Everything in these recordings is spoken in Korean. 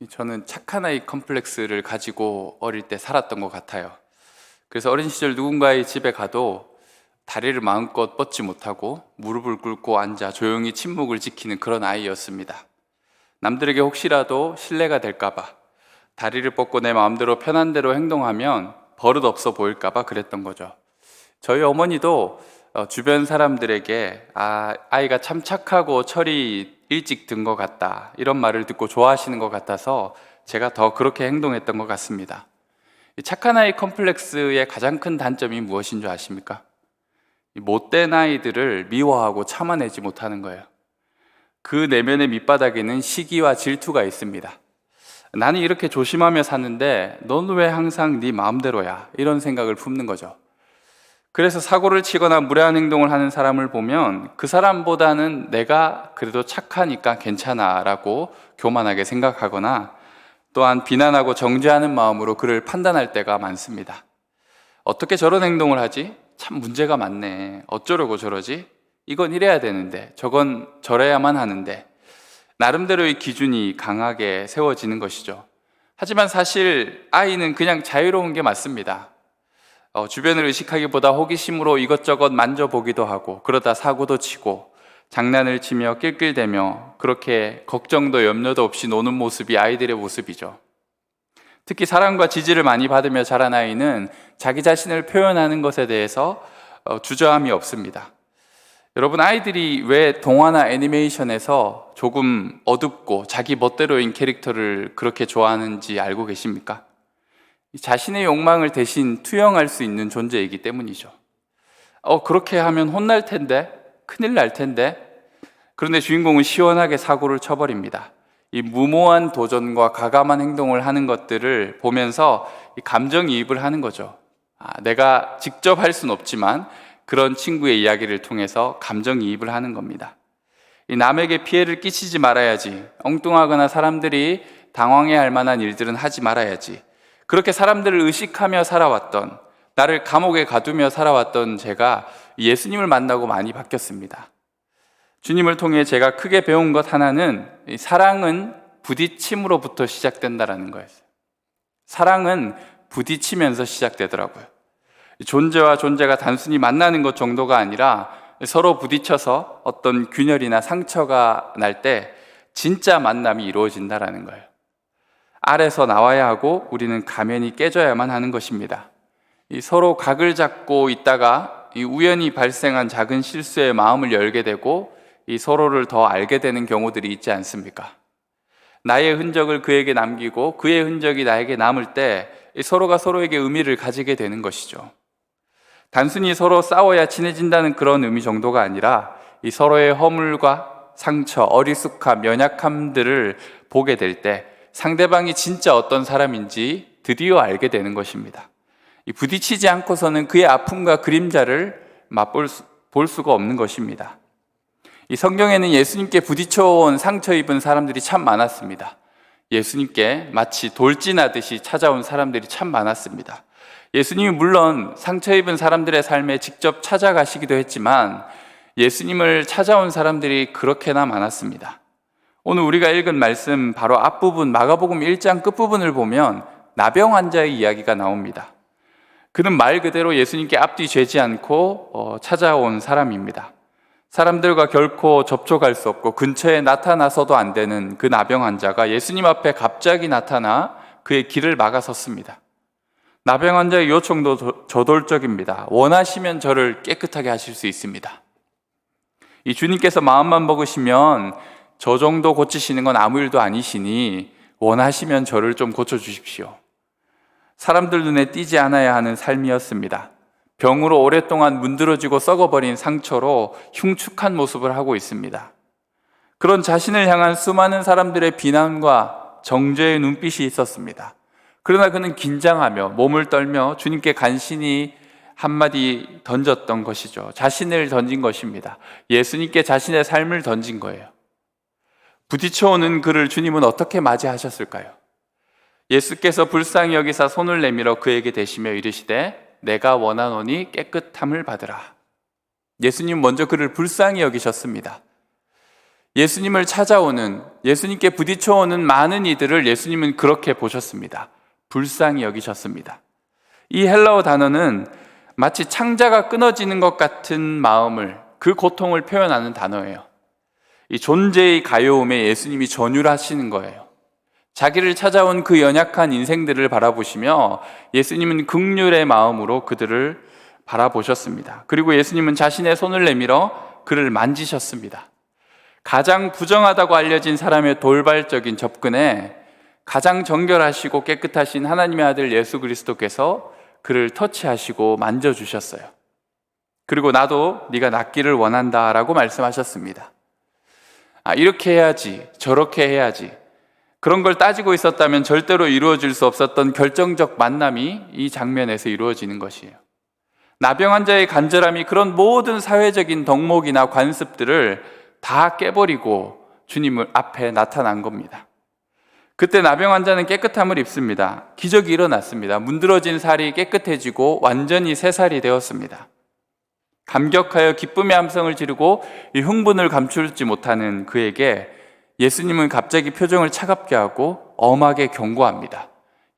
저는 착한 아이 컴플렉스를 가지고 어릴 때 살았던 것 같아요. 그래서 어린 시절 누군가의 집에 가도 다리를 마음껏 뻗지 못하고 무릎을 꿇고 앉아 조용히 침묵을 지키는 그런 아이였습니다. 남들에게 혹시라도 신뢰가 될까봐, 다리를 뻗고 내 마음대로 편한 대로 행동하면 버릇 없어 보일까봐 그랬던 거죠. 저희 어머니도 주변 사람들에게 아이가 참 착하고 철이 일찍 든 것 같다, 이런 말을 듣고 좋아하시는 것 같아서 제가 더 그렇게 행동했던 것 같습니다. 이 착한 아이 컴플렉스의 가장 큰 단점이 무엇인 줄 아십니까? 이 못된 아이들을 미워하고 참아내지 못하는 거예요. 그 내면의 밑바닥에는 시기와 질투가 있습니다. 나는 이렇게 조심하며 사는데 넌 왜 항상 네 마음대로야, 이런 생각을 품는 거죠. 그래서 사고를 치거나 무례한 행동을 하는 사람을 보면 그 사람보다는 내가 그래도 착하니까 괜찮아 라고 교만하게 생각하거나, 또한 비난하고 정죄하는 마음으로 그를 판단할 때가 많습니다. 어떻게 저런 행동을 하지? 참 문제가 많네. 어쩌려고 저러지? 이건 이래야 되는데, 저건 저래야만 하는데, 나름대로의 기준이 강하게 세워지는 것이죠. 하지만 사실 아이는 그냥 자유로운 게 맞습니다. 주변을 의식하기보다 호기심으로 이것저것 만져보기도 하고, 그러다 사고도 치고 장난을 치며 낄낄대며 그렇게 걱정도 염려도 없이 노는 모습이 아이들의 모습이죠. 특히 사랑과 지지를 많이 받으며 자란 아이는 자기 자신을 표현하는 것에 대해서 주저함이 없습니다. 여러분, 아이들이 왜 동화나 애니메이션에서 조금 어둡고 자기 멋대로인 캐릭터를 그렇게 좋아하는지 알고 계십니까? 자신의 욕망을 대신 투영할 수 있는 존재이기 때문이죠. 그렇게 하면 혼날 텐데, 큰일 날 텐데. 그런데 주인공은 시원하게 사고를 쳐버립니다. 이 무모한 도전과 가감한 행동을 하는 것들을 보면서 감정이입을 하는 거죠. 내가 직접 할 수는 없지만 그런 친구의 이야기를 통해서 감정이입을 하는 겁니다. 이 남에게 피해를 끼치지 말아야지, 엉뚱하거나 사람들이 당황해할 만한 일들은 하지 말아야지, 그렇게 사람들을 의식하며 살아왔던, 나를 감옥에 가두며 살아왔던 제가 예수님을 만나고 많이 바뀌었습니다. 주님을 통해 제가 크게 배운 것 하나는, 사랑은 부딪힘으로부터 시작된다라는 거였어요. 사랑은 부딪히면서 시작되더라고요. 존재와 존재가 단순히 만나는 것 정도가 아니라 서로 부딪혀서 어떤 균열이나 상처가 날 때 진짜 만남이 이루어진다라는 거예요. 알에서 나와야 하고 우리는 가면이 깨져야만 하는 것입니다. 서로 각을 잡고 있다가 우연히 발생한 작은 실수에 마음을 열게 되고 서로를 더 알게 되는 경우들이 있지 않습니까? 나의 흔적을 그에게 남기고 그의 흔적이 나에게 남을 때 서로가 서로에게 의미를 가지게 되는 것이죠. 단순히 서로 싸워야 친해진다는 그런 의미 정도가 아니라 서로의 허물과 상처, 어리숙함, 연약함들을 보게 될 때 상대방이 진짜 어떤 사람인지 드디어 알게 되는 것입니다. 부딪히지 않고서는 그의 아픔과 그림자를 볼 수가 없는 것입니다. 이 성경에는 예수님께 부딪혀온 상처 입은 사람들이 참 많았습니다. 예수님께 마치 돌진하듯이 찾아온 사람들이 참 많았습니다. 예수님이 물론 상처 입은 사람들의 삶에 직접 찾아가시기도 했지만 예수님을 찾아온 사람들이 그렇게나 많았습니다. 오늘 우리가 읽은 말씀 바로 앞부분 마가복음 1장 끝부분을 보면 나병 환자의 이야기가 나옵니다. 그는 말 그대로 예수님께 앞뒤 죄지 않고 찾아온 사람입니다. 사람들과 결코 접촉할 수 없고 근처에 나타나서도 안 되는 그 나병 환자가 예수님 앞에 갑자기 나타나 그의 길을 막아섰습니다. 나병 환자의 요청도 저돌적입니다. 원하시면 저를 깨끗하게 하실 수 있습니다. 이 주님께서 마음만 먹으시면 저 정도 고치시는 건 아무 일도 아니시니 원하시면 저를 좀 고쳐주십시오. 사람들 눈에 띄지 않아야 하는 삶이었습니다. 병으로 오랫동안 문드러지고 썩어버린 상처로 흉측한 모습을 하고 있습니다. 그런 자신을 향한 수많은 사람들의 비난과 정죄의 눈빛이 있었습니다. 그러나 그는 긴장하며 몸을 떨며 주님께 간신히 한마디 던졌던 것이죠. 자신을 던진 것입니다. 예수님께 자신의 삶을 던진 거예요. 부딪혀오는 그를 주님은 어떻게 맞이하셨을까요? 예수께서 불쌍히 여기사 손을 내밀어 그에게 대시며 이르시되 내가 원하노니 깨끗함을 받으라. 예수님 먼저 그를 불쌍히 여기셨습니다. 예수님을 찾아오는, 예수님께 부딪혀오는 많은 이들을 예수님은 그렇게 보셨습니다. 불쌍히 여기셨습니다. 이 헬라어 단어는 마치 창자가 끊어지는 것 같은 마음을, 그 고통을 표현하는 단어예요. 이 존재의 가여움에 예수님이 전율하시는 거예요. 자기를 찾아온 그 연약한 인생들을 바라보시며 예수님은 긍휼의 마음으로 그들을 바라보셨습니다. 그리고 예수님은 자신의 손을 내밀어 그를 만지셨습니다. 가장 부정하다고 알려진 사람의 돌발적인 접근에 가장 정결하시고 깨끗하신 하나님의 아들 예수 그리스도께서 그를 터치하시고 만져주셨어요. 그리고 나도 네가 낫기를 원한다 라고 말씀하셨습니다. 이렇게 해야지, 저렇게 해야지, 그런 걸 따지고 있었다면 절대로 이루어질 수 없었던 결정적 만남이 이 장면에서 이루어지는 것이에요. 나병 환자의 간절함이 그런 모든 사회적인 덕목이나 관습들을 다 깨버리고 주님 앞에 나타난 겁니다. 그때 나병 환자는 깨끗함을 입습니다. 기적이 일어났습니다. 문드러진 살이 깨끗해지고 완전히 새 살이 되었습니다. 감격하여 기쁨의 함성을 지르고 이 흥분을 감추지 못하는 그에게 예수님은 갑자기 표정을 차갑게 하고 엄하게 경고합니다.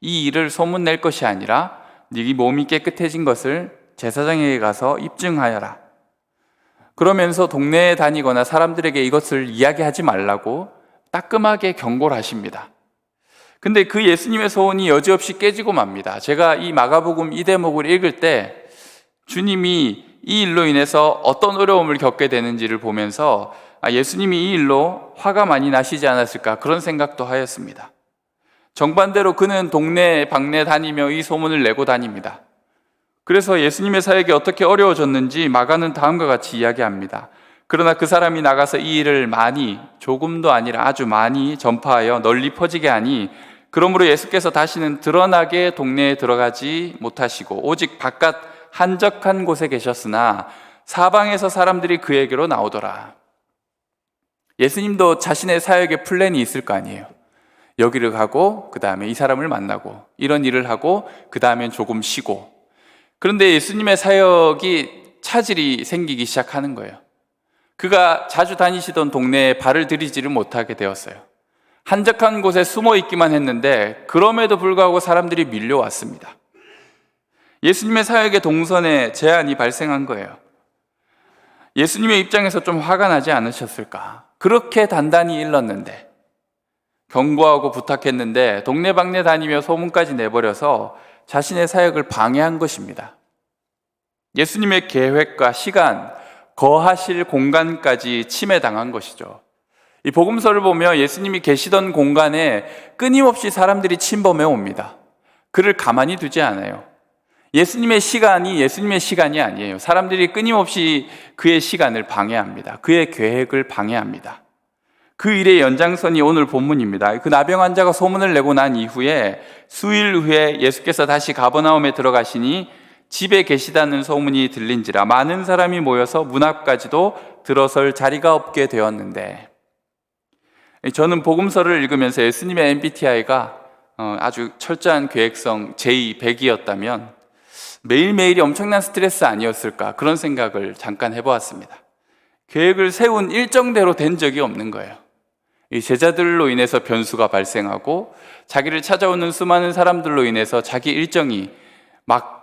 이 일을 소문낼 것이 아니라 네 몸이 깨끗해진 것을 제사장에게 가서 입증하여라. 그러면서 동네에 다니거나 사람들에게 이것을 이야기하지 말라고 따끔하게 경고를 하십니다. 근데 그 예수님의 소원이 여지없이 깨지고 맙니다. 제가 이 마가복음 이 대목을 읽을 때 주님이 이 일로 인해서 어떤 어려움을 겪게 되는지를 보면서 예수님이 이 일로 화가 많이 나시지 않았을까, 그런 생각도 하였습니다. 정반대로 그는 동네 방네 다니며 이 소문을 내고 다닙니다. 그래서 예수님의 사역이 어떻게 어려워졌는지 마가는 다음과 같이 이야기합니다. 그러나 그 사람이 나가서 이 일을 많이, 조금도 아니라 아주 많이 전파하여 널리 퍼지게 하니, 그러므로 예수께서 다시는 드러나게 동네에 들어가지 못하시고 오직 바깥 한적한 곳에 계셨으나 사방에서 사람들이 그에게로 나오더라. 예수님도 자신의 사역의 플랜이 있을 거 아니에요. 여기를 가고 그 다음에 이 사람을 만나고 이런 일을 하고 그 다음엔 조금 쉬고. 그런데 예수님의 사역이 차질이 생기기 시작하는 거예요. 그가 자주 다니시던 동네에 발을 들이지를 못하게 되었어요. 한적한 곳에 숨어 있기만 했는데 그럼에도 불구하고 사람들이 밀려왔습니다. 예수님의 사역의 동선에 제한이 발생한 거예요. 예수님의 입장에서 좀 화가 나지 않으셨을까? 그렇게 단단히 일렀는데, 경고하고 부탁했는데 동네방네 다니며 소문까지 내버려서 자신의 사역을 방해한 것입니다. 예수님의 계획과 시간, 거하실 공간까지 침해당한 것이죠. 이 복음서를 보며 예수님이 계시던 공간에 끊임없이 사람들이 침범해 옵니다. 그를 가만히 두지 않아요. 예수님의 시간이 예수님의 시간이 아니에요. 사람들이 끊임없이 그의 시간을 방해합니다. 그의 계획을 방해합니다. 그 일의 연장선이 오늘 본문입니다. 그 나병 환자가 소문을 내고 난 이후에 수일 후에 예수께서 다시 가버나움에 들어가시니 집에 계시다는 소문이 들린지라 많은 사람이 모여서 문 앞까지도 들어설 자리가 없게 되었는데, 저는 복음서를 읽으면서 예수님의 MBTI가 아주 철저한 계획성 J100이었다면 매일매일이 엄청난 스트레스 아니었을까, 그런 생각을 잠깐 해보았습니다. 계획을 세운 일정대로 된 적이 없는 거예요. 이 제자들로 인해서 변수가 발생하고 자기를 찾아오는 수많은 사람들로 인해서 자기 일정이 막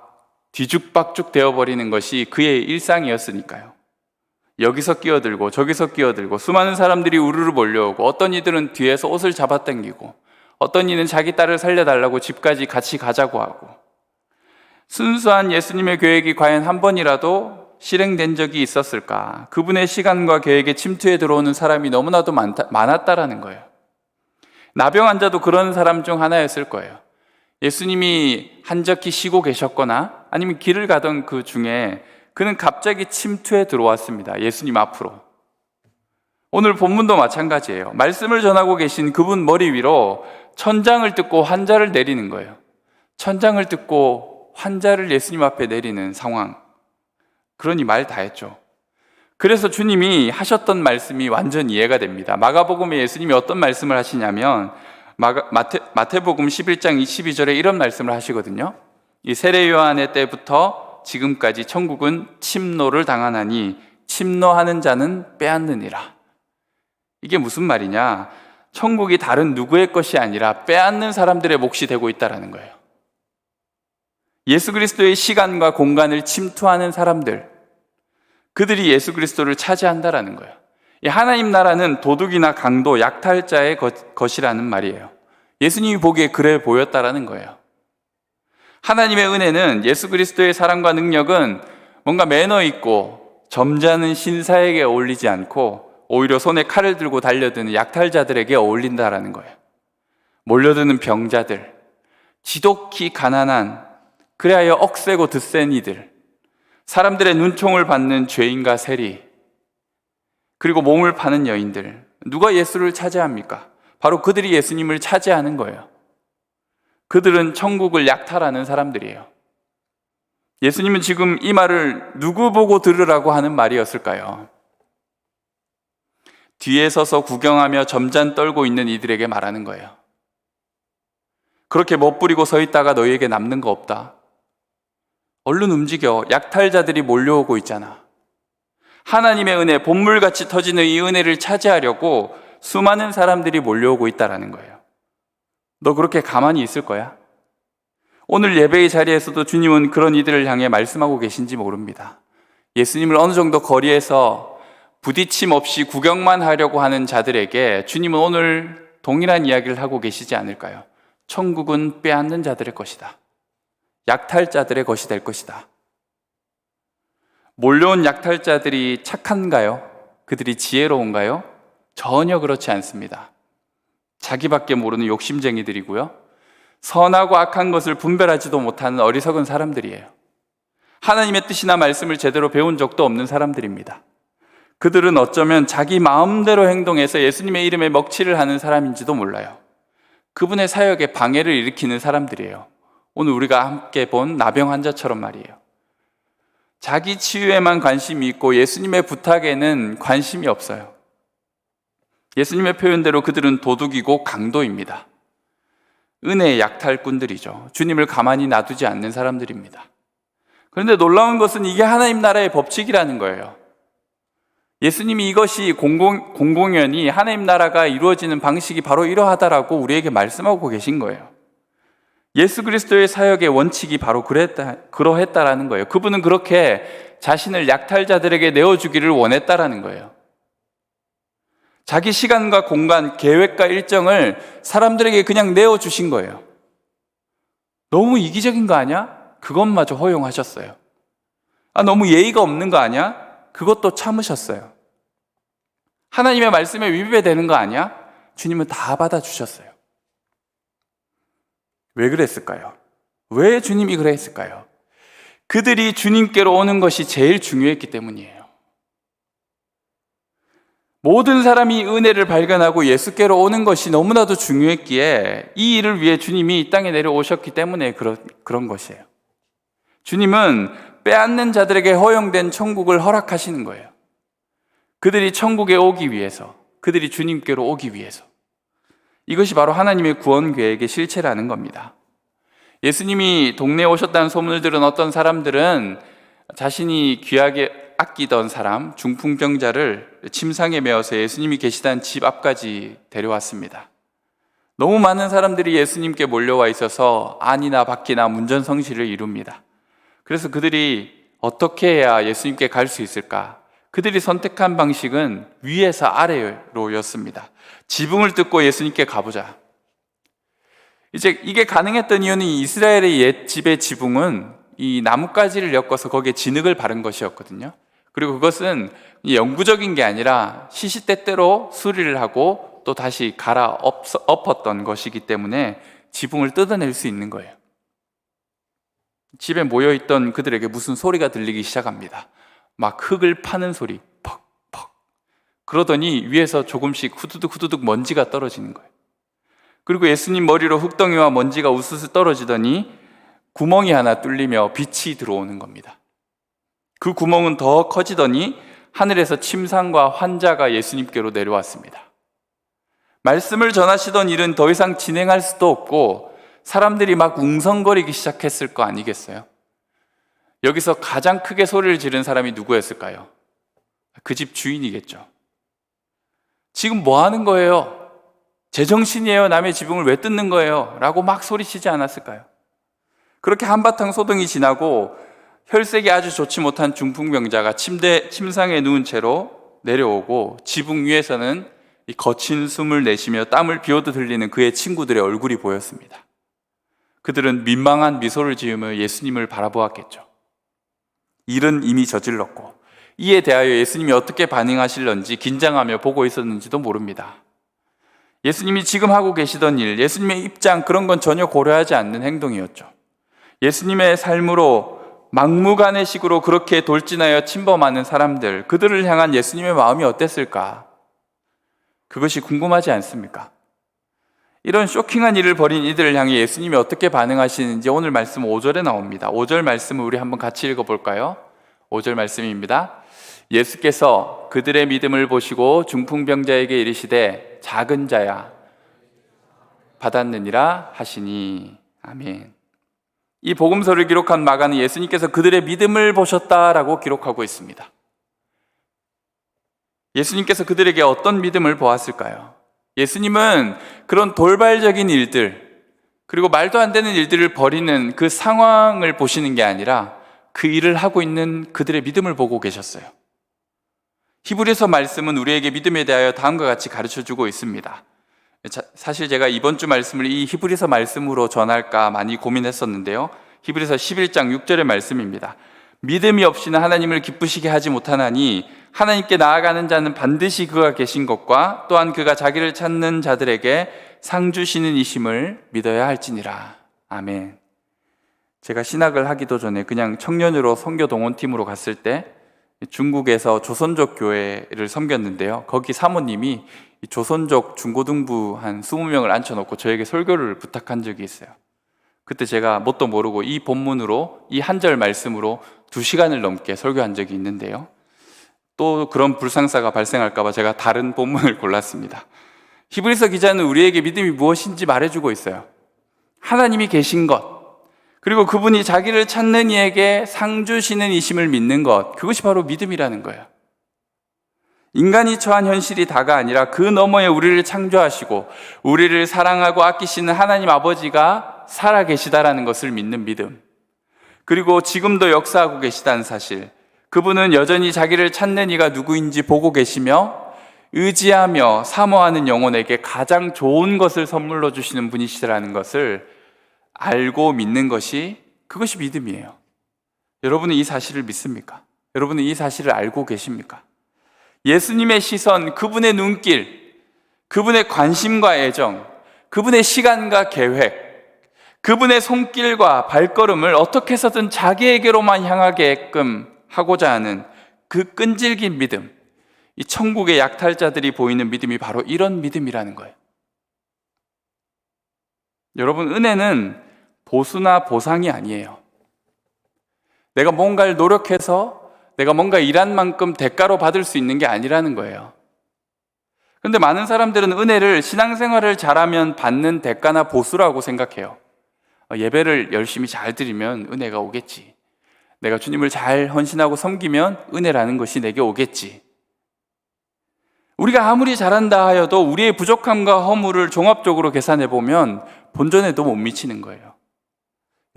뒤죽박죽 되어버리는 것이 그의 일상이었으니까요. 여기서 끼어들고 저기서 끼어들고 수많은 사람들이 우르르 몰려오고, 어떤 이들은 뒤에서 옷을 잡아당기고, 어떤 이는 자기 딸을 살려달라고 집까지 같이 가자고 하고, 순수한 예수님의 계획이 과연 한 번이라도 실행된 적이 있었을까? 그분의 시간과 계획에 침투해 들어오는 사람이 너무나도 많았다라는 거예요. 나병 환자도 그런 사람 중 하나였을 거예요. 예수님이 한적히 쉬고 계셨거나 아니면 길을 가던 그 중에 그는 갑자기 침투해 들어왔습니다. 예수님 앞으로. 오늘 본문도 마찬가지예요. 말씀을 전하고 계신 그분 머리 위로 천장을 뜯고 환자를 내리는 거예요. 천장을 뜯고 환자를 예수님 앞에 내리는 상황. 그러니 말 다 했죠. 그래서 주님이 하셨던 말씀이 완전 이해가 됩니다. 마가복음에 예수님이 어떤 말씀을 하시냐면 마태복음 11장 22절에 이런 말씀을 하시거든요. 이 세례 요한의 때부터 지금까지 천국은 침노를 당하나니 침노하는 자는 빼앗느니라. 이게 무슨 말이냐? 천국이 다른 누구의 것이 아니라 빼앗는 사람들의 몫이 되고 있다는 거예요. 예수 그리스도의 시간과 공간을 침투하는 사람들, 그들이 예수 그리스도를 차지한다라는 거예요. 이 하나님 나라는 도둑이나 강도, 약탈자의 것이라는 말이에요. 예수님이 보기에 그래 보였다라는 거예요. 하나님의 은혜는, 예수 그리스도의 사랑과 능력은 뭔가 매너 있고 점잖은 신사에게 어울리지 않고 오히려 손에 칼을 들고 달려드는 약탈자들에게 어울린다라는 거예요. 몰려드는 병자들, 지독히 가난한, 그래야 억세고 드센 이들, 사람들의 눈총을 받는 죄인과 세리, 그리고 몸을 파는 여인들, 누가 예수를 차지합니까? 바로 그들이 예수님을 차지하는 거예요. 그들은 천국을 약탈하는 사람들이에요. 예수님은 지금 이 말을 누구 보고 들으라고 하는 말이었을까요? 뒤에 서서 구경하며 점잔 떨고 있는 이들에게 말하는 거예요. 그렇게 멋부리고 서 있다가 너희에게 남는 거 없다. 얼른 움직여. 약탈자들이 몰려오고 있잖아. 하나님의 은혜, 본물같이 터지는 이 은혜를 차지하려고 수많은 사람들이 몰려오고 있다는 거예요. 너 그렇게 가만히 있을 거야? 오늘 예배의 자리에서도 주님은 그런 이들을 향해 말씀하고 계신지 모릅니다. 예수님을 어느 정도 거리에서 부딪힘 없이 구경만 하려고 하는 자들에게 주님은 오늘 동일한 이야기를 하고 계시지 않을까요? 천국은 빼앗는 자들의 것이다. 약탈자들의 것이 될 것이다. 몰려온 약탈자들이 착한가요? 그들이 지혜로운가요? 전혀 그렇지 않습니다. 자기밖에 모르는 욕심쟁이들이고요. 선하고 악한 것을 분별하지도 못하는 어리석은 사람들이에요. 하나님의 뜻이나 말씀을 제대로 배운 적도 없는 사람들입니다. 그들은 어쩌면 자기 마음대로 행동해서 예수님의 이름에 먹칠을 하는 사람인지도 몰라요. 그분의 사역에 방해를 일으키는 사람들이에요. 오늘 우리가 함께 본 나병 환자처럼 말이에요. 자기 치유에만 관심이 있고 예수님의 부탁에는 관심이 없어요. 예수님의 표현대로 그들은 도둑이고 강도입니다. 은혜의 약탈꾼들이죠. 주님을 가만히 놔두지 않는 사람들입니다. 그런데 놀라운 것은 이게 하나님 나라의 법칙이라는 거예요. 예수님이 이것이 공공연히 하나님 나라가 이루어지는 방식이 바로 이러하다라고 우리에게 말씀하고 계신 거예요. 예수 그리스도의 사역의 원칙이 바로 그러했다라는 거예요. 그분은 그렇게 자신을 약탈자들에게 내어주기를 원했다라는 거예요. 자기 시간과 공간, 계획과 일정을 사람들에게 그냥 내어주신 거예요. 너무 이기적인 거 아니야? 그것마저 허용하셨어요. 너무 예의가 없는 거 아니야? 그것도 참으셨어요. 하나님의 말씀에 위배되는 거 아니야? 주님은 다 받아주셨어요. 왜 그랬을까요? 왜 주님이 그랬을까요? 그들이 주님께로 오는 것이 제일 중요했기 때문이에요. 모든 사람이 은혜를 발견하고 예수께로 오는 것이 너무나도 중요했기에 이 일을 위해 주님이 이 땅에 내려오셨기 때문에 그런 것이에요. 주님은 빼앗는 자들에게 허용된 천국을 허락하시는 거예요. 그들이 천국에 오기 위해서, 그들이 주님께로 오기 위해서. 이것이 바로 하나님의 구원 계획의 실체라는 겁니다. 예수님이 동네에 오셨다는 소문을 들은 어떤 사람들은 자신이 귀하게 아끼던 사람, 중풍병자를 침상에 메어서 예수님이 계시던 집 앞까지 데려왔습니다. 너무 많은 사람들이 예수님께 몰려와 있어서 안이나 밖이나 문전성시를 이룹니다. 그래서 그들이 어떻게 해야 예수님께 갈 수 있을까? 그들이 선택한 방식은 위에서 아래로였습니다. 지붕을 뜯고 예수님께 가보자. 이제 이게 가능했던 이유는 이스라엘의 옛 집의 지붕은 이 나뭇가지를 엮어서 거기에 진흙을 바른 것이었거든요. 그리고 그것은 영구적인 게 아니라 시시때때로 수리를 하고 또 다시 갈아 엎었던 것이기 때문에 지붕을 뜯어낼 수 있는 거예요. 집에 모여있던 그들에게 무슨 소리가 들리기 시작합니다. 막 흙을 파는 소리, 퍽퍽. 그러더니 위에서 조금씩 후두둑 후두둑 먼지가 떨어지는 거예요. 그리고 예수님 머리로 흙덩이와 먼지가 우수수 떨어지더니 구멍이 하나 뚫리며 빛이 들어오는 겁니다. 그 구멍은 더 커지더니 하늘에서 침상과 환자가 예수님께로 내려왔습니다. 말씀을 전하시던 일은 더 이상 진행할 수도 없고 사람들이 막 웅성거리기 시작했을 거 아니겠어요? 여기서 가장 크게 소리를 지른 사람이 누구였을까요? 그 집 주인이겠죠. 지금 뭐 하는 거예요? 제정신이에요? 남의 지붕을 왜 뜯는 거예요? 라고 막 소리치지 않았을까요? 그렇게 한바탕 소동이 지나고 혈색이 아주 좋지 못한 중풍병자가 침상에 누운 채로 내려오고 지붕 위에서는 이 거친 숨을 내쉬며 땀을 비워도 들리는 그의 친구들의 얼굴이 보였습니다. 그들은 민망한 미소를 지으며 예수님을 바라보았겠죠. 일은 이미 저질렀고 이에 대하여 예수님이 어떻게 반응하실런지 긴장하며 보고 있었는지도 모릅니다. 예수님이 지금 하고 계시던 일, 예수님의 입장, 그런 건 전혀 고려하지 않는 행동이었죠. 예수님의 삶으로 막무가내식으로 그렇게 돌진하여 침범하는 사람들, 그들을 향한 예수님의 마음이 어땠을까? 그것이 궁금하지 않습니까? 이런 쇼킹한 일을 벌인 이들을 향해 예수님이 어떻게 반응하시는지 오늘 말씀 5절에 나옵니다. 5절 말씀을 우리 한번 같이 읽어볼까요? 5절 말씀입니다. 예수께서 그들의 믿음을 보시고 중풍병자에게 이르시되 작은 자야 받았느니라 하시니. 아멘. 이 복음서를 기록한 마가는 예수님께서 그들의 믿음을 보셨다라고 기록하고 있습니다. 예수님께서 그들에게 어떤 믿음을 보았을까요? 예수님은 그런 돌발적인 일들, 그리고 말도 안 되는 일들을 벌이는 그 상황을 보시는 게 아니라 그 일을 하고 있는 그들의 믿음을 보고 계셨어요. 히브리서 말씀은 우리에게 믿음에 대하여 다음과 같이 가르쳐주고 있습니다. 사실 제가 이번 주 말씀을 이 히브리서 말씀으로 전할까 많이 고민했었는데요. 히브리서 11장 6절의 말씀입니다. 믿음이 없이는 하나님을 기쁘시게 하지 못하나니 하나님께 나아가는 자는 반드시 그가 계신 것과 또한 그가 자기를 찾는 자들에게 상 주시는 이심을 믿어야 할지니라. 아멘. 제가 신학을 하기도 전에 그냥 청년으로 선교 동원팀으로 갔을 때 중국에서 조선족 교회를 섬겼는데요. 거기 사모님이 조선족 중고등부 한 20명을 앉혀놓고 저에게 설교를 부탁한 적이 있어요. 그때 제가 뭣도 모르고 이 본문으로 이 한 절 말씀으로 2시간을 넘게 설교한 적이 있는데요. 또 그런 불상사가 발생할까 봐 제가 다른 본문을 골랐습니다. 히브리서 기자는 우리에게 믿음이 무엇인지 말해주고 있어요. 하나님이 계신 것, 그리고 그분이 자기를 찾는 이에게 상 주시는 이심을 믿는 것, 그것이 바로 믿음이라는 거예요. 인간이 처한 현실이 다가 아니라 그 너머에 우리를 창조하시고 우리를 사랑하고 아끼시는 하나님 아버지가 살아계시다라는 것을 믿는 믿음, 그리고 지금도 역사하고 계시다는 사실, 그분은 여전히 자기를 찾는 이가 누구인지 보고 계시며 의지하며 사모하는 영혼에게 가장 좋은 것을 선물로 주시는 분이시라는 것을 알고 믿는 것이, 그것이 믿음이에요. 여러분은 이 사실을 믿습니까? 여러분은 이 사실을 알고 계십니까? 예수님의 시선, 그분의 눈길, 그분의 관심과 애정, 그분의 시간과 계획, 그분의 손길과 발걸음을 어떻게 해서든 자기에게로만 향하게끔 하고자 하는 그 끈질긴 믿음, 이 천국의 약탈자들이 보이는 믿음이 바로 이런 믿음이라는 거예요. 여러분, 은혜는 보수나 보상이 아니에요. 내가 뭔가를 노력해서 내가 뭔가 일한 만큼 대가로 받을 수 있는 게 아니라는 거예요. 그런데 많은 사람들은 은혜를 신앙생활을 잘하면 받는 대가나 보수라고 생각해요. 예배를 열심히 잘 드리면 은혜가 오겠지. 내가 주님을 잘 헌신하고 섬기면 은혜라는 것이 내게 오겠지. 우리가 아무리 잘한다 하여도 우리의 부족함과 허물을 종합적으로 계산해 보면 본전에도 못 미치는 거예요.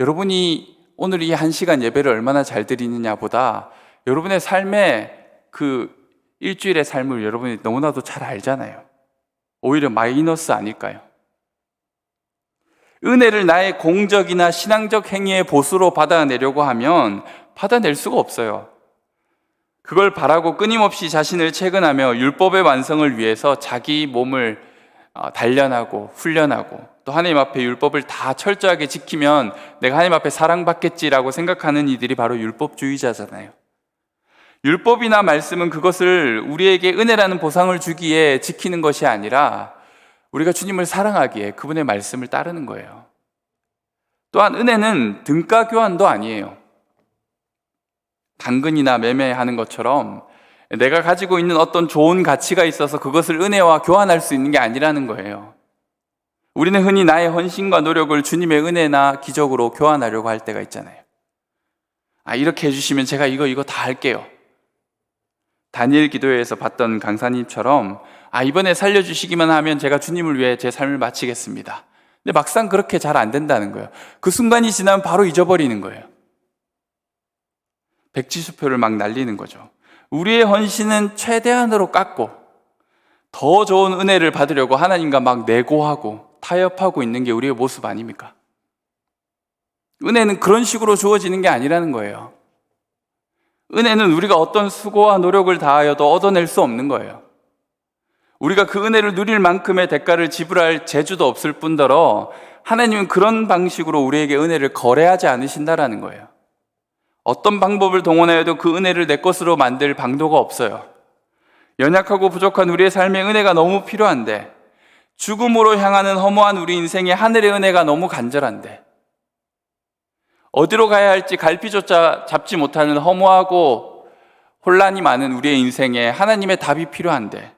여러분이 오늘 이 1시간 예배를 얼마나 잘 드리느냐 보다 여러분의 삶의 그 일주일의 삶을 여러분이 너무나도 잘 알잖아요. 오히려 마이너스 아닐까요? 은혜를 나의 공적이나 신앙적 행위의 보수로 받아내려고 하면 받아낼 수가 없어요. 그걸 바라고 끊임없이 자신을 채근하며 율법의 완성을 위해서 자기 몸을 단련하고 훈련하고 또 하나님 앞에 율법을 다 철저하게 지키면 내가 하나님 앞에 사랑받겠지라고 생각하는 이들이 바로 율법주의자잖아요. 율법이나 말씀은 그것을 우리에게 은혜라는 보상을 주기에 지키는 것이 아니라 우리가 주님을 사랑하기에 그분의 말씀을 따르는 거예요. 또한 은혜는 등가 교환도 아니에요. 당근이나 매매하는 것처럼 내가 가지고 있는 어떤 좋은 가치가 있어서 그것을 은혜와 교환할 수 있는 게 아니라는 거예요. 우리는 흔히 나의 헌신과 노력을 주님의 은혜나 기적으로 교환하려고 할 때가 있잖아요. 이렇게 해주시면 제가 이거 다 할게요. 다니엘 기도회에서 봤던 강사님처럼 이번에 살려주시기만 하면 제가 주님을 위해 제 삶을 마치겠습니다. 근데 막상 그렇게 잘 안 된다는 거예요. 그 순간이 지나면 바로 잊어버리는 거예요. 백지수표를 막 날리는 거죠. 우리의 헌신은 최대한으로 깎고 더 좋은 은혜를 받으려고 하나님과 막 내고하고 타협하고 있는 게 우리의 모습 아닙니까? 은혜는 그런 식으로 주어지는 게 아니라는 거예요. 은혜는 우리가 어떤 수고와 노력을 다하여도 얻어낼 수 없는 거예요. 우리가 그 은혜를 누릴 만큼의 대가를 지불할 재주도 없을 뿐더러 하나님은 그런 방식으로 우리에게 은혜를 거래하지 않으신다라는 거예요. 어떤 방법을 동원하여도 그 은혜를 내 것으로 만들 방도가 없어요. 연약하고 부족한 우리의 삶에 은혜가 너무 필요한데, 죽음으로 향하는 허무한 우리 인생에 하늘의 은혜가 너무 간절한데, 어디로 가야 할지 갈피조차 잡지 못하는 허무하고 혼란이 많은 우리의 인생에 하나님의 답이 필요한데,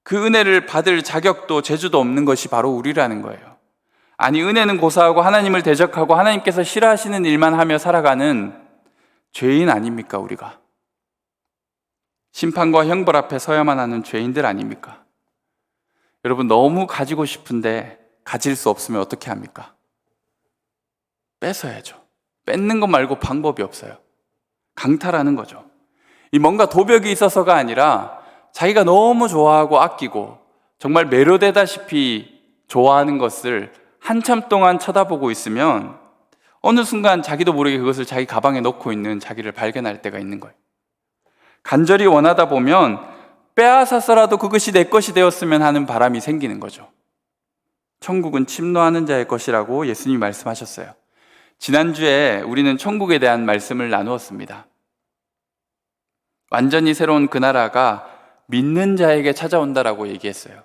그 은혜를 받을 자격도 재주도 없는 것이 바로 우리라는 거예요. 아니, 은혜는 고사하고 하나님을 대적하고 하나님께서 싫어하시는 일만 하며 살아가는 죄인 아닙니까, 우리가? 심판과 형벌 앞에 서야만 하는 죄인들 아닙니까? 여러분, 너무 가지고 싶은데 가질 수 없으면 어떻게 합니까? 뺏어야죠. 뺏는 것 말고 방법이 없어요. 강탈하는 거죠. 이 뭔가 도벽이 있어서가 아니라 자기가 너무 좋아하고 아끼고 정말 매료되다시피 좋아하는 것을 한참 동안 쳐다보고 있으면 어느 순간 자기도 모르게 그것을 자기 가방에 넣고 있는 자기를 발견할 때가 있는 거예요. 간절히 원하다 보면 빼앗아서라도 그것이 내 것이 되었으면 하는 바람이 생기는 거죠. 천국은 침노하는 자의 것이라고 예수님이 말씀하셨어요. 지난주에 우리는 천국에 대한 말씀을 나누었습니다. 완전히 새로운 그 나라가 믿는 자에게 찾아온다라고 얘기했어요.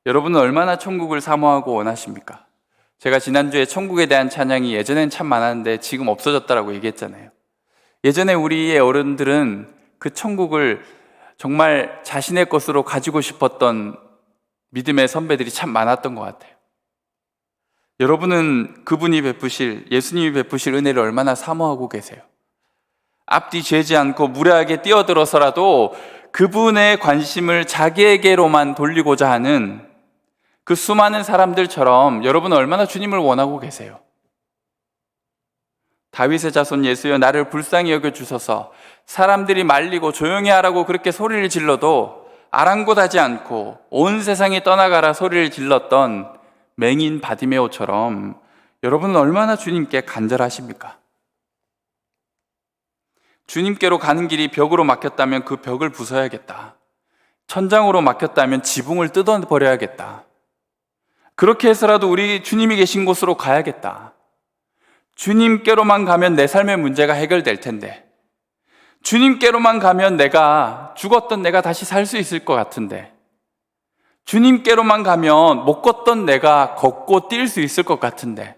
여러분은 얼마나 천국을 사모하고 원하십니까? 제가 지난주에 천국에 대한 찬양이 예전엔 참 많았는데 지금 없어졌다라고 얘기했잖아요. 예전에 우리의 어른들은 그 천국을 정말 자신의 것으로 가지고 싶었던 믿음의 선배들이 참 많았던 것 같아요. 여러분은 그분이 베푸실, 예수님이 베푸실 은혜를 얼마나 사모하고 계세요? 앞뒤 재지 않고 무례하게 뛰어들어서라도 그분의 관심을 자기에게로만 돌리고자 하는 그 수많은 사람들처럼 여러분은 얼마나 주님을 원하고 계세요? 다윗의 자손 예수여 나를 불쌍히 여겨주소서. 사람들이 말리고 조용히 하라고 그렇게 소리를 질러도 아랑곳하지 않고 온 세상이 떠나가라 소리를 질렀던 맹인 바디메오처럼 여러분은 얼마나 주님께 간절하십니까? 주님께로 가는 길이 벽으로 막혔다면 그 벽을 부숴야겠다. 천장으로 막혔다면 지붕을 뜯어버려야겠다. 그렇게 해서라도 우리 주님이 계신 곳으로 가야겠다. 주님께로만 가면 내 삶의 문제가 해결될 텐데, 주님께로만 가면 죽었던 내가 다시 살 수 있을 것 같은데, 주님께로만 가면 못 걷던 내가 걷고 뛸 수 있을 것 같은데,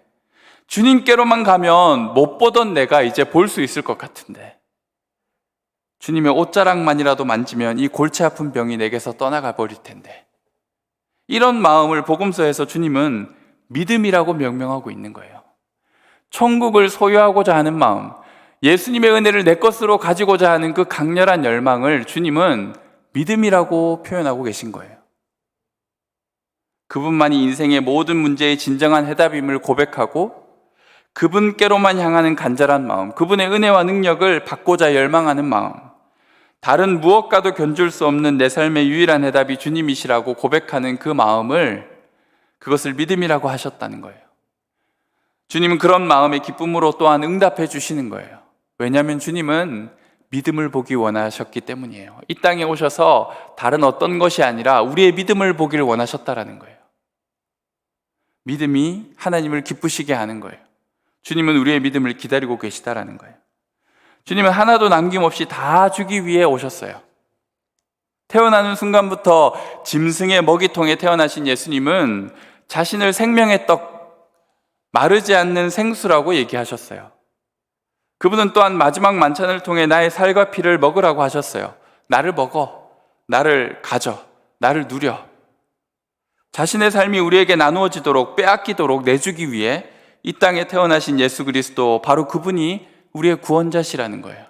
주님께로만 가면 못 보던 내가 이제 볼 수 있을 것 같은데, 주님의 옷자락만이라도 만지면 이 골치 아픈 병이 내게서 떠나가 버릴 텐데, 이런 마음을 복음서에서 주님은 믿음이라고 명명하고 있는 거예요. 천국을 소유하고자 하는 마음, 예수님의 은혜를 내 것으로 가지고자 하는 그 강렬한 열망을 주님은 믿음이라고 표현하고 계신 거예요. 그분만이 인생의 모든 문제의 진정한 해답임을 고백하고 그분께로만 향하는 간절한 마음, 그분의 은혜와 능력을 받고자 열망하는 마음, 다른 무엇과도 견줄 수 없는 내 삶의 유일한 해답이 주님이시라고 고백하는 그 마음을, 그것을 믿음이라고 하셨다는 거예요. 주님은 그런 마음의 기쁨으로 또한 응답해 주시는 거예요. 왜냐하면 주님은 믿음을 보기 원하셨기 때문이에요. 이 땅에 오셔서 다른 어떤 것이 아니라 우리의 믿음을 보기를 원하셨다라는 거예요. 믿음이 하나님을 기쁘시게 하는 거예요. 주님은 우리의 믿음을 기다리고 계시다라는 거예요. 주님은 하나도 남김없이 다 주기 위해 오셨어요. 태어나는 순간부터 짐승의 먹이통에 태어나신 예수님은 자신을 생명의 떡, 마르지 않는 생수라고 얘기하셨어요. 그분은 또한 마지막 만찬을 통해 나의 살과 피를 먹으라고 하셨어요. 나를 먹어, 나를 가져, 나를 누려. 자신의 삶이 우리에게 나누어지도록, 빼앗기도록 내주기 위해 이 땅에 태어나신 예수 그리스도, 바로 그분이 우리의 구원자시라는 거예요.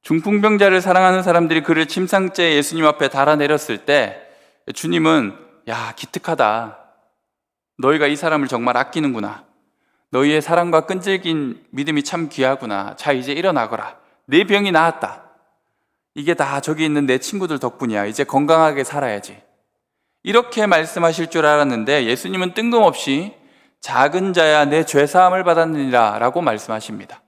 중풍병자를 사랑하는 사람들이 그를 침상째에 예수님 앞에 달아내렸을 때 주님은 야, 기특하다. 너희가 이 사람을 정말 아끼는구나. 너희의 사랑과 끈질긴 믿음이 참 귀하구나. 자, 이제 일어나거라. 내 병이 나았다. 이게 다 저기 있는 내 친구들 덕분이야. 이제 건강하게 살아야지. 이렇게 말씀하실 줄 알았는데 예수님은 뜬금없이 작은 자야 내 죄사함을 받았느니라 라고 말씀하십니다.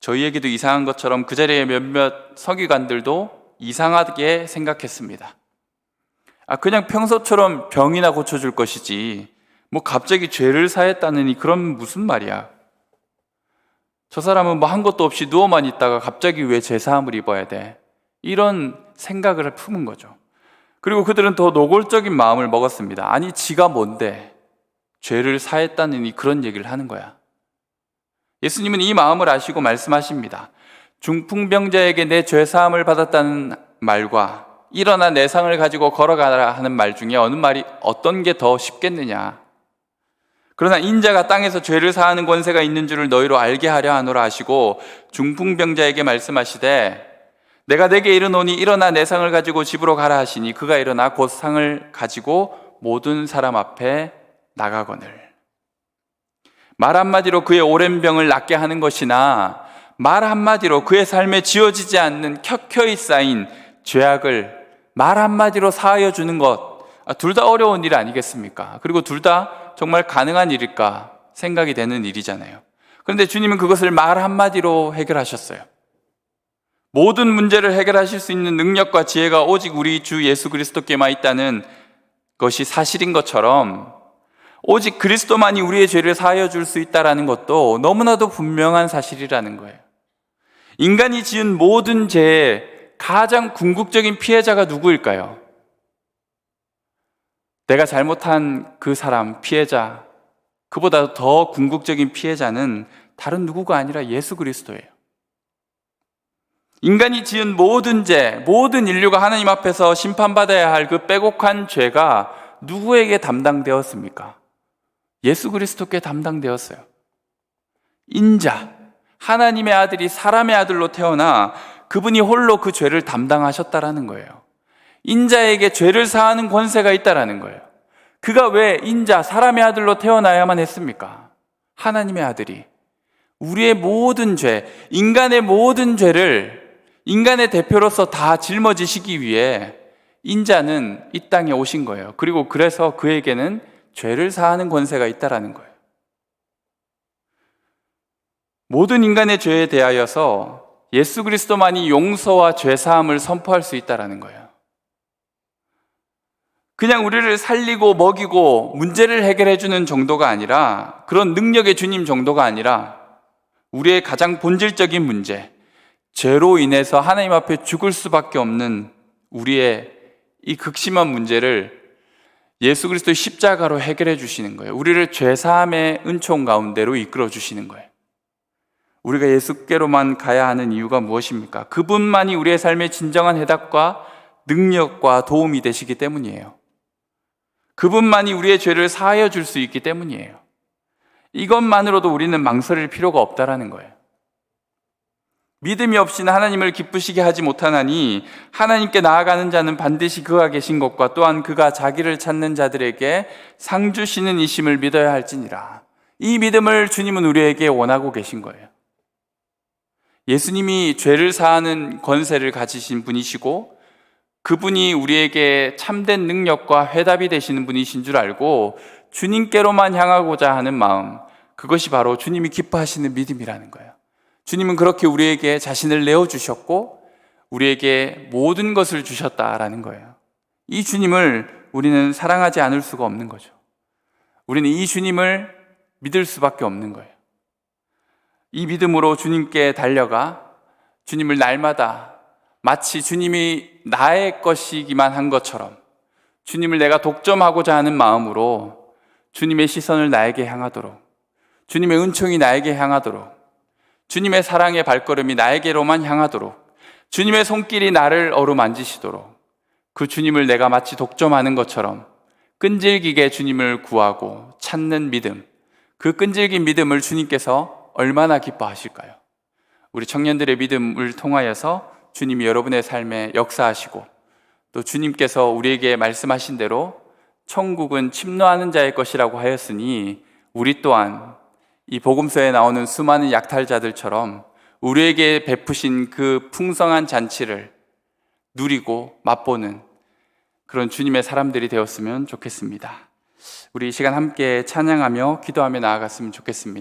저희에게도 이상한 것처럼 그 자리에 몇몇 서기관들도 이상하게 생각했습니다. 그냥 평소처럼 병이나 고쳐줄 것이지 뭐 갑자기 죄를 사했다느니 그럼 무슨 말이야. 저 사람은 뭐 한 것도 없이 누워만 있다가 갑자기 왜 죄사함을 입어야 돼? 이런 생각을 품은 거죠. 그리고 그들은 더 노골적인 마음을 먹었습니다. 아니, 지가 뭔데 죄를 사했다느니 그런 얘기를 하는 거야. 예수님은 이 마음을 아시고 말씀하십니다. 중풍병자에게 내 죄사함을 받았다는 말과 일어나 내 상을 가지고 걸어가라 하는 말 중에 어떤 게 더 쉽겠느냐. 그러나 인자가 땅에서 죄를 사하는 권세가 있는 줄을 너희로 알게 하려 하노라 하시고 중풍병자에게 말씀하시되 내가 내게 이르노니 일어나 내 상을 가지고 집으로 가라 하시니 그가 일어나 곧 상을 가지고 모든 사람 앞에 나가거늘. 말 한마디로 그의 오랜 병을 낫게 하는 것이나 말 한마디로 그의 삶에 지워지지 않는 켜켜이 쌓인 죄악을 말 한마디로 사하여 주는 것, 둘 다 어려운 일 아니겠습니까? 그리고 둘 다 정말 가능한 일일까 생각이 되는 일이잖아요. 그런데 주님은 그것을 말 한마디로 해결하셨어요. 모든 문제를 해결하실 수 있는 능력과 지혜가 오직 우리 주 예수 그리스도께만 있다는 것이 사실인 것처럼 오직 그리스도만이 우리의 죄를 사하여 줄 수 있다는 것도 너무나도 분명한 사실이라는 거예요. 인간이 지은 모든 죄의 가장 궁극적인 피해자가 누구일까요? 내가 잘못한 그 사람, 피해자, 그보다 더 궁극적인 피해자는 다른 누구가 아니라 예수 그리스도예요. 인간이 지은 모든 죄, 모든 인류가 하나님 앞에서 심판받아야 할 그 빼곡한 죄가 누구에게 담당되었습니까? 예수 그리스도께 담당되었어요. 인자, 하나님의 아들이 사람의 아들로 태어나 그분이 홀로 그 죄를 담당하셨다라는 거예요. 인자에게 죄를 사하는 권세가 있다라는 거예요. 그가 왜 인자, 사람의 아들로 태어나야만 했습니까? 하나님의 아들이 우리의 모든 죄, 인간의 모든 죄를 인간의 대표로서 다 짊어지시기 위해 인자는 이 땅에 오신 거예요. 그리고 그래서 그에게는 죄를 사하는 권세가 있다라는 거예요. 모든 인간의 죄에 대하여서 예수 그리스도만이 용서와 죄사함을 선포할 수 있다라는 거예요. 그냥 우리를 살리고 먹이고 문제를 해결해 주는 정도가 아니라, 그런 능력의 주님 정도가 아니라 우리의 가장 본질적인 문제, 죄로 인해서 하나님 앞에 죽을 수밖에 없는 우리의 이 극심한 문제를 예수 그리스도의 십자가로 해결해 주시는 거예요. 우리를 죄사함의 은총 가운데로 이끌어 주시는 거예요. 우리가 예수께로만 가야 하는 이유가 무엇입니까? 그분만이 우리의 삶의 진정한 해답과 능력과 도움이 되시기 때문이에요. 그분만이 우리의 죄를 사하여 줄 수 있기 때문이에요. 이것만으로도 우리는 망설일 필요가 없다라는 거예요. 믿음이 없이는 하나님을 기쁘시게 하지 못하나니 하나님께 나아가는 자는 반드시 그가 계신 것과 또한 그가 자기를 찾는 자들에게 상 주시는 이심을 믿어야 할지니라. 이 믿음을 주님은 우리에게 원하고 계신 거예요. 예수님이 죄를 사하는 권세를 가지신 분이시고 그분이 우리에게 참된 능력과 회답이 되시는 분이신 줄 알고 주님께로만 향하고자 하는 마음, 그것이 바로 주님이 기뻐하시는 믿음이라는 거예요. 주님은 그렇게 우리에게 자신을 내어주셨고 우리에게 모든 것을 주셨다라는 거예요. 이 주님을 우리는 사랑하지 않을 수가 없는 거죠. 우리는 이 주님을 믿을 수밖에 없는 거예요. 이 믿음으로 주님께 달려가 주님을 날마다 마치 주님이 나의 것이기만 한 것처럼 주님을 내가 독점하고자 하는 마음으로 주님의 시선을 나에게 향하도록, 주님의 은총이 나에게 향하도록, 주님의 사랑의 발걸음이 나에게로만 향하도록, 주님의 손길이 나를 어루만지시도록 그 주님을 내가 마치 독점하는 것처럼 끈질기게 주님을 구하고 찾는 믿음, 그 끈질긴 믿음을 주님께서 얼마나 기뻐하실까요? 우리 청년들의 믿음을 통하여서 주님이 여러분의 삶에 역사하시고, 또 주님께서 우리에게 말씀하신 대로 천국은 침노하는 자의 것이라고 하였으니, 우리 또한 이 복음서에 나오는 수많은 약탈자들처럼 우리에게 베푸신 그 풍성한 잔치를 누리고 맛보는 그런 주님의 사람들이 되었으면 좋겠습니다. 우리 이 시간 함께 찬양하며 기도하며 나아갔으면 좋겠습니다.